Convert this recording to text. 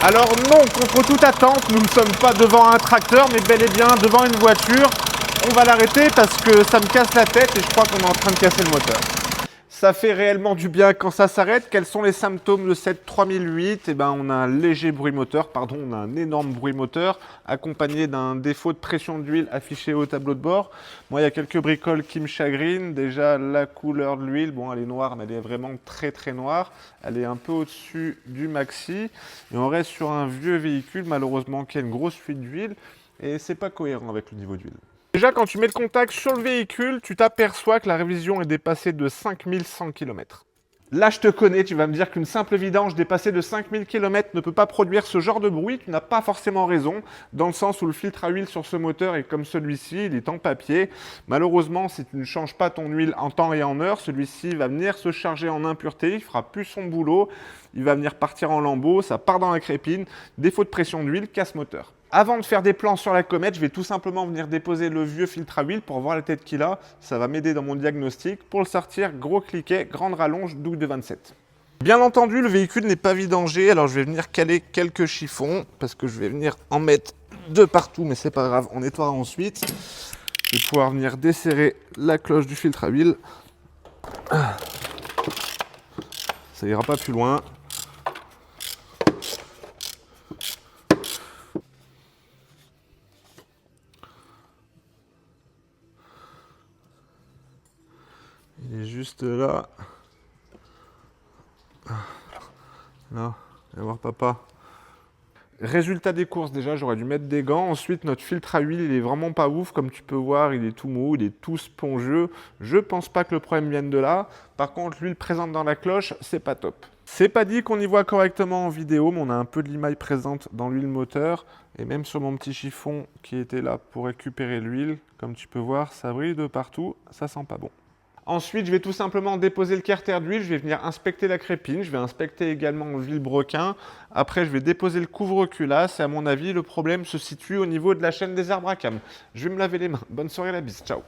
Alors non, contre toute attente, nous ne sommes pas devant un tracteur, mais bel et bien devant une voiture. On va l'arrêter parce que ça me casse la tête et je crois qu'on est en train de casser le moteur. Ça fait réellement du bien quand ça s'arrête. Quels sont les symptômes de cette 3008? Eh ben, on a un léger bruit moteur, pardon, on a un énorme bruit moteur, accompagné d'un défaut de pression d'huile affiché au tableau de bord. Moi, il y a quelques bricoles qui me chagrinent. Déjà, la couleur de l'huile, bon, elle est noire, mais elle est vraiment très très noire. Elle est un peu au-dessus du maxi. Et on reste sur un vieux véhicule, malheureusement, qui a une grosse fuite d'huile. Et c'est pas cohérent avec le niveau d'huile. Déjà, quand tu mets le contact sur le véhicule, tu t'aperçois que la révision est dépassée de 5100 km. Là, je te connais, tu vas me dire qu'une simple vidange dépassée de 5000 km ne peut pas produire ce genre de bruit. Tu n'as pas forcément raison, dans le sens où le filtre à huile sur ce moteur est comme celui-ci, il est en papier. Malheureusement, si tu ne changes pas ton huile en temps et en heure, celui-ci va venir se charger en impureté, il fera plus son boulot, il va venir partir en lambeaux, ça part dans la crépine, défaut de pression d'huile, casse moteur. Avant de faire des plans sur la comète, je vais tout simplement venir déposer le vieux filtre à huile pour voir la tête qu'il a. Ça va m'aider dans mon diagnostic. Pour le sortir, gros cliquet, grande rallonge, double de 27. Bien entendu, le véhicule n'est pas vidangé, alors je vais venir caler quelques chiffons, parce que je vais venir en mettre de partout, mais c'est pas grave, on nettoiera ensuite. Je vais pouvoir venir desserrer la cloche du filtre à huile. Ça ira pas plus loin. Il est juste là. Là, allez voir papa. Résultat des courses, déjà, j'aurais dû mettre des gants. Ensuite, notre filtre à huile, il est vraiment pas ouf. Comme tu peux voir, il est tout mou, il est tout spongieux. Je pense pas que le problème vienne de là. Par contre, l'huile présente dans la cloche, c'est pas top. C'est pas dit qu'on y voit correctement en vidéo, mais on a un peu de limaille présente dans l'huile moteur. Et même sur mon petit chiffon qui était là pour récupérer l'huile, comme tu peux voir, ça brille de partout. Ça sent pas bon. Ensuite, je vais tout simplement déposer le carter d'huile, je vais venir inspecter la crépine, je vais inspecter également le vilebrequin. Après, je vais déposer le couvre-culasse et à mon avis, le problème se situe au niveau de la chaîne des arbres à cam. Je vais me laver les mains. Bonne soirée, la bise. Ciao.